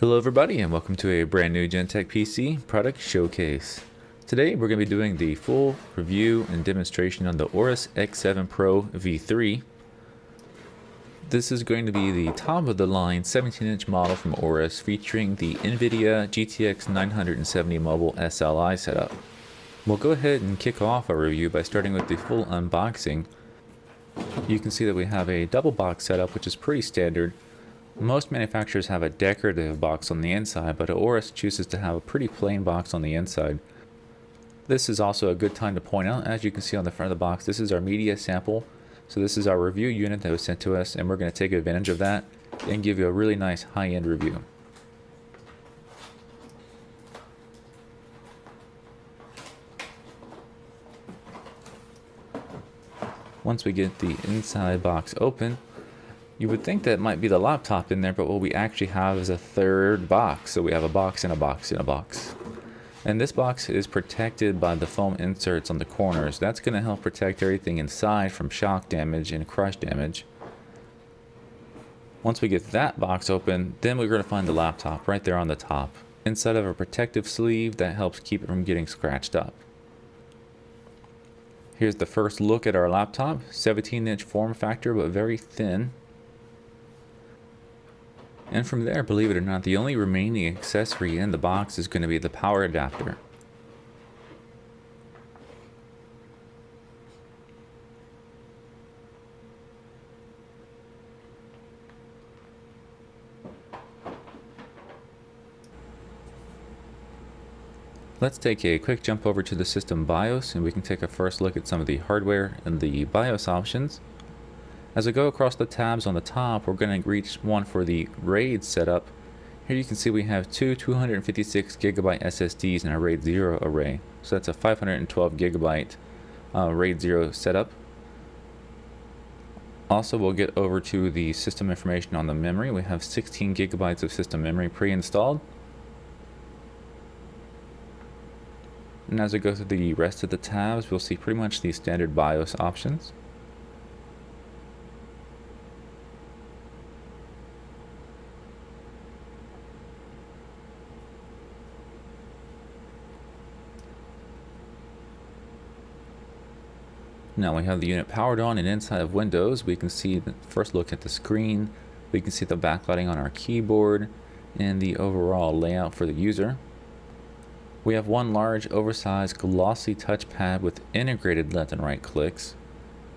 Hello everybody and welcome to a brand new Gentek PC product showcase. Today we're going to be doing the full review and demonstration on the Aorus X7 Pro V3. This is going to be the top of the line 17-inch model from Aorus featuring the nVidia GTX970M SLI setup. We'll go ahead and kick off our review by starting with the full unboxing. You can see that we have a double box setup, which is pretty standard. Most manufacturers have a decorative box on the inside, but Aorus chooses to have a pretty plain box on the inside. This is also a good time to point out, as you can see on the front of the box, this is our media sample. So this is our review unit that was sent to us, and we're going to take advantage of that and give you a really nice high-end review. Once we get the inside box open, you would think that might be the laptop in there, but what we actually have is a third box. So we have a box and a box and a box. And this box is protected by the foam inserts on the corners. That's going to help protect everything inside from shock damage and crush damage. Once we get that box open, then we're going to find the laptop right there on the top, inside of a protective sleeve that helps keep it from getting scratched up. Here's the first look at our laptop. 17-inch form factor, but very thin. And from there, believe it or not, the only remaining accessory in the box is going to be the power adapter. Let's take a quick jump over to the system BIOS and we can take a first look at some of the hardware and the BIOS options. As I go across the tabs on the top, we're going to reach one for the RAID setup. Here you can see we have two 256GB SSDs in our RAID 0 array. So that's a 512GB RAID 0 setup. Also, we'll get over to the system information on the memory. We have 16GB of system memory pre-installed. And as I go through the rest of the tabs, we'll see pretty much the standard BIOS options. Now we have the unit powered on, and inside of Windows we can see the first look at the screen. We can see the backlighting on our keyboard and the overall layout for the user. We have one large oversized glossy touchpad with integrated left and right clicks.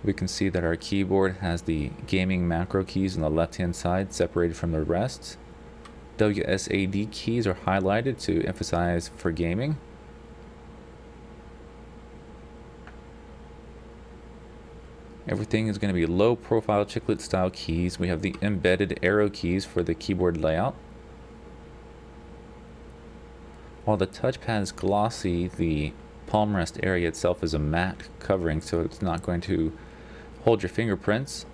We can see that our keyboard has the gaming macro keys on the left hand side separated from the rest. WSAD keys are highlighted to emphasize for gaming. Everything is going to be low profile chiclet style keys. We have the embedded arrow keys for the keyboard layout. While the touchpad is glossy, the palm rest area itself is a matte covering, so it's not going to hold your fingerprints.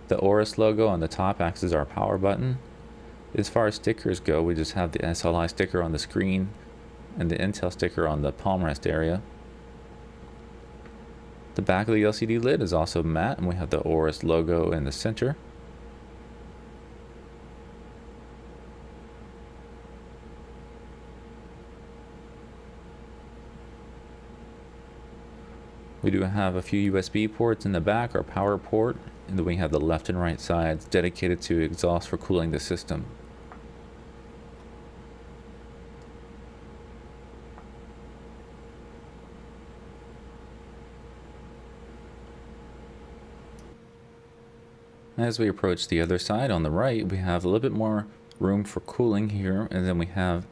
The Aorus logo on the top acts as our power button. As far as stickers go, we just have the SLI sticker on the screen and the Intel sticker on the palm rest area. The back of the LCD lid is also matte, and we have the Aorus logo in the center. We do have a few USB ports in the back, our power port, and then we have the left and right sides dedicated to exhaust for cooling the system. As we approach the other side on the right, we have a little bit more room for cooling here, and then we have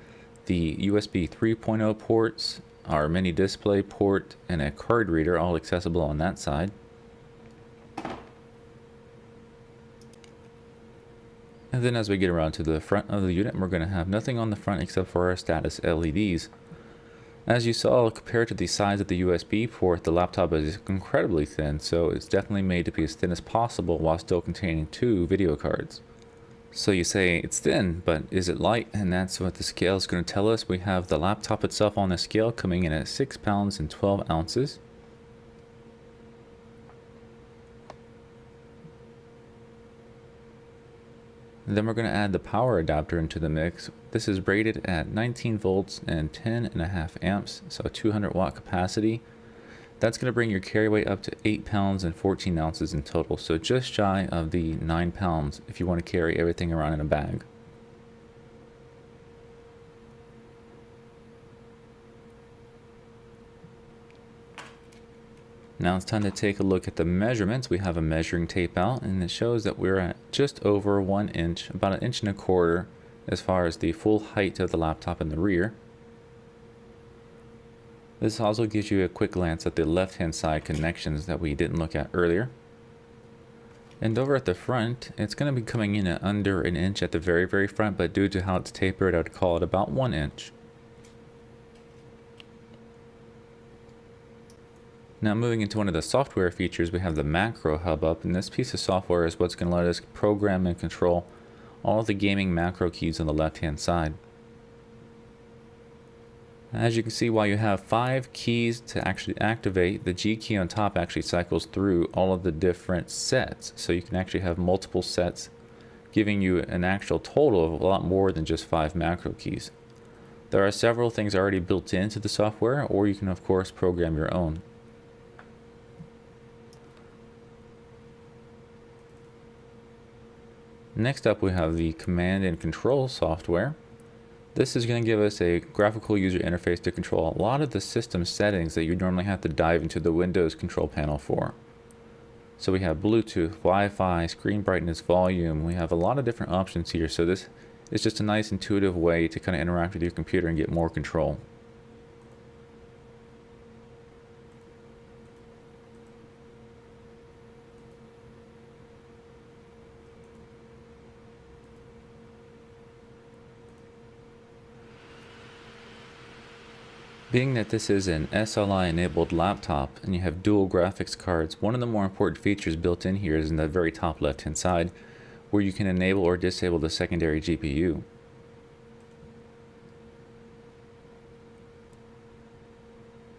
the USB 3.0 ports, our mini display port, and a card reader all accessible on that side. And then as we get around to the front of the unit, we're going to have nothing on the front except for our status LEDs. As you saw, compared to the size of the USB port, the laptop is incredibly thin, so it's definitely made to be as thin as possible while still containing two video cards. So you say it's thin, but is it light? And that's what the scale is going to tell us. We have the laptop itself on the scale coming in at 6 pounds and 12 ounces. Then we're going to add the power adapter into the mix. This is rated at 19 volts and 10.5 amps, so 200 watt capacity. That's going to bring your carry weight up to 8 pounds and 14 ounces in total, so just shy of the 9 pounds if you want to carry everything around in a bag. Now it's time to take a look at the measurements. We have a measuring tape out, and it shows that we're at just over 1 inch, about 1.25 inches as far as the full height of the laptop in the rear. This also gives you a quick glance at the left-hand side connections that we didn't look at earlier. And over at the front, it's going to be coming in at under 1 inch at the very front, but due to how it's tapered, I would call it about 1 inch. Now moving into one of the software features, we have the macro hub up, and this piece of software is what's going to let us program and control all of the gaming macro keys on the left-hand side. As you can see, while you have 5 keys to actually activate, the G key on top actually cycles through all of the different sets. So you can actually have multiple sets, giving you an actual total of a lot more than just 5 macro keys. There are several things already built into the software, or you can of course program your own. Next up, we have the command and control software. This is going to give us a graphical user interface to control a lot of the system settings that you normally have to dive into the Windows control panel for. So we have Bluetooth, Wi-Fi, screen brightness, volume. We have a lot of different options here. So this is just a nice intuitive way to kind of interact with your computer and get more control. Being that this is an SLI enabled laptop and you have dual graphics cards, one of the more important features built in here is in the very top left hand side, where you can enable or disable the secondary GPU.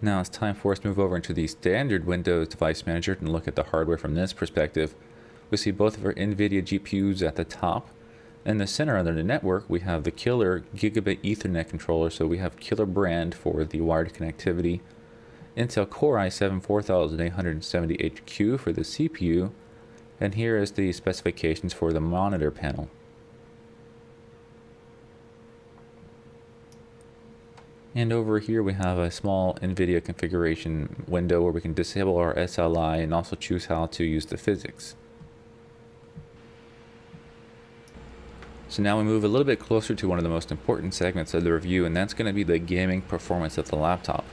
Now it's time for us to move over into the standard Windows Device Manager and look at the hardware from this perspective. We see both of our nVidia GPUs at the top. In the center under the network, we have the killer gigabit Ethernet controller, so we have killer brand for the wired connectivity. Intel Core i7 4870HQ for the CPU, and here is the specifications for the monitor panel. And over here we have a small nVidia configuration window where we can disable our SLI and also choose how to use the physics. So now we move a little bit closer to one of the most important segments of the review, and that's going to be the gaming performance of the laptop.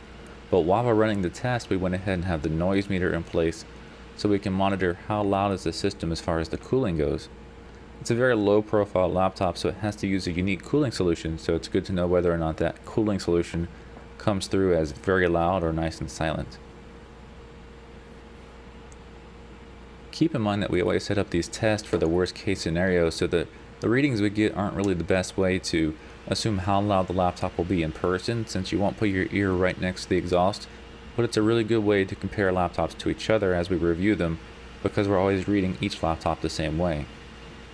But while we're running the test, we went ahead and have the noise meter in place so we can monitor how loud is the system as far as the cooling goes. It's a very low profile laptop, so it has to use a unique cooling solution, so it's good to know whether or not that cooling solution comes through as very loud or nice and silent. Keep in mind that we always set up these tests for the worst case scenario, so that the readings we get aren't really the best way to assume how loud the laptop will be in person, since you won't put your ear right next to the exhaust, but it's a really good way to compare laptops to each other as we review them, because we're always reading each laptop the same way.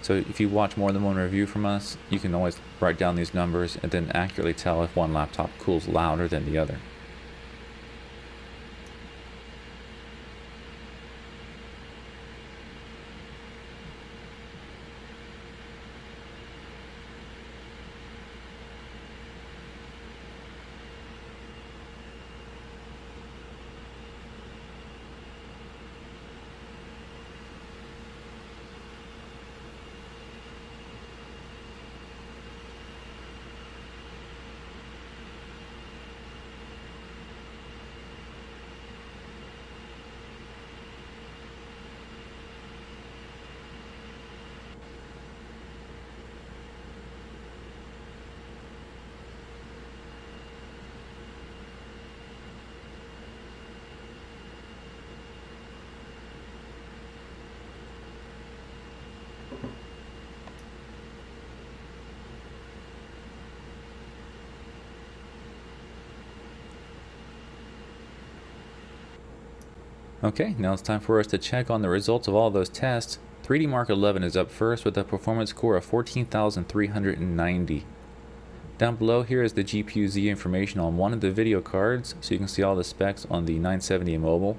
So if you watch more than one review from us, you can always write down these numbers and then accurately tell if one laptop cools louder than the other. Okay, now it's time for us to check on the results of all those tests 3D Mark 11 is up first with a performance score of 14,390. Down below here is the GPU Z information on one of the video cards, so you can see all the specs on the 970 mobile.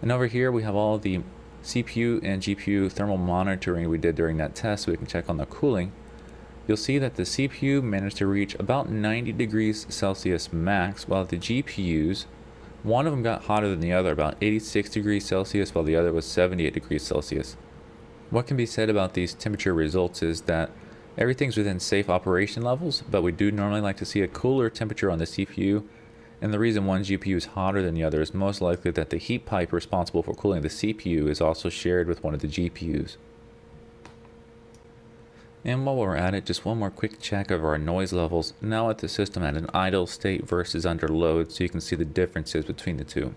And over here we have all the CPU and GPU thermal monitoring we did during that test, so we can check on the cooling. You'll see that the CPU managed to reach about 90 degrees Celsius max, while the GPUs, one of them got hotter than the other, about 86 degrees Celsius, while the other was 78 degrees Celsius. What can be said about these temperature results is that everything's within safe operation levels, but we do normally like to see a cooler temperature on the CPU, and the reason one GPU is hotter than the other is most likely that the heat pipe responsible for cooling the CPU is also shared with one of the GPUs. And while we're at it, just one more quick check of our noise levels, now at the system at an idle state versus under load, so you can see the differences between the two.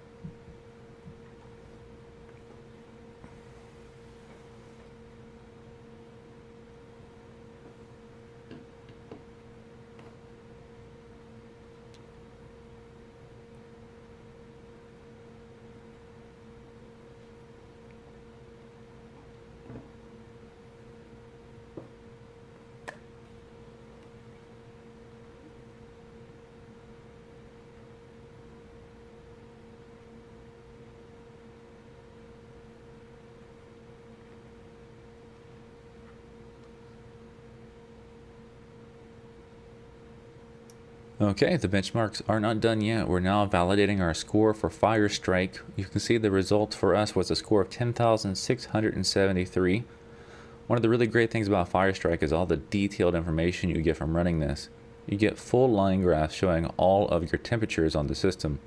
Okay, the benchmarks are not done yet. We're now validating our score for Firestrike. You can see the result for us was a score of 10,673. One of the really great things about Firestrike is all the detailed information you get from running this. You get full line graphs showing all of your temperatures on the system.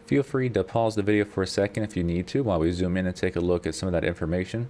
Feel free to pause the video for a second if you need to while we zoom in and take a look at some of that information.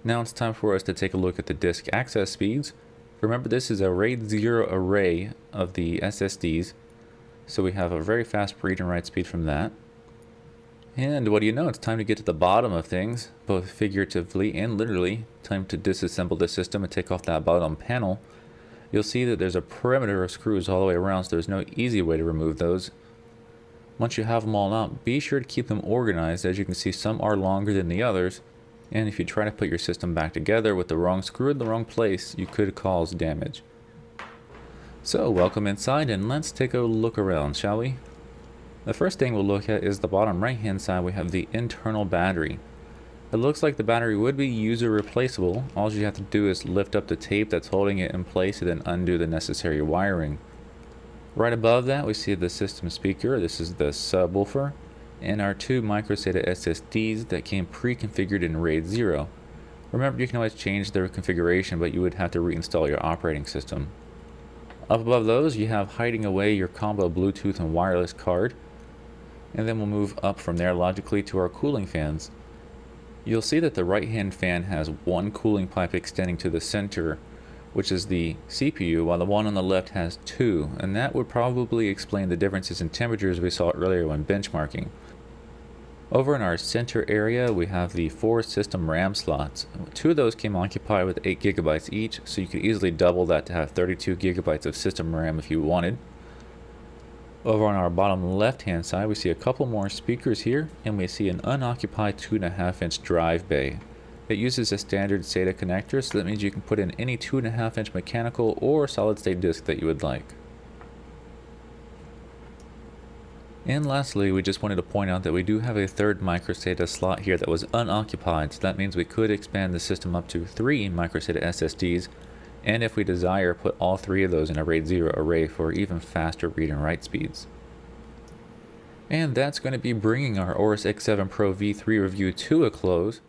Now it's time for us to take a look at the disk access speeds. Remember, this is a RAID 0 array of the SSDs, so we have a very fast read and write speed from that. And what do you know, it's time to get to the bottom of things, both figuratively and literally. Time to disassemble the system and take off that bottom panel. You'll see that there's a perimeter of screws all the way around, so there's no easy way to remove those. Once you have them all out, be sure to keep them organized. As you can see, some are longer than the others. And if you try to put your system back together with the wrong screw in the wrong place, you could cause damage. So welcome inside, and let's take a look around, shall we? The first thing we'll look at is the bottom right hand side. We have the internal battery. It looks like the battery would be user replaceable. All you have to do is lift up the tape that's holding it in place and then undo the necessary wiring. Right above that we see the system speaker. This is the subwoofer. And our two microSATA SSDs that came pre-configured in RAID 0. Remember, you can always change their configuration, but you would have to reinstall your operating system. Up above those, you have hiding away your combo Bluetooth and wireless card. And then we'll move up from there logically to our cooling fans. You'll see that the right-hand fan has one cooling pipe extending to the center, which is the CPU, while the one on the left has two, and that would probably explain the differences in temperatures we saw earlier when benchmarking. Over in our center area, we have the 4 system RAM slots. 2 of those came occupied with 8 GB each, so you could easily double that to have 32 GB of system RAM if you wanted. Over on our bottom left hand side, we see a couple more speakers here, and we see an unoccupied 2.5-inch drive bay. It uses a standard SATA connector, so that means you can put in any 2.5-inch mechanical or solid state disk that you would like. And lastly, we just wanted to point out that we do have a third microSATA slot here that was unoccupied, so that means we could expand the system up to 3 microSATA SSDs, and if we desire, put all 3 of those in a RAID 0 array for even faster read and write speeds. And that's going to be bringing our Aorus X7 Pro V3 review to a close.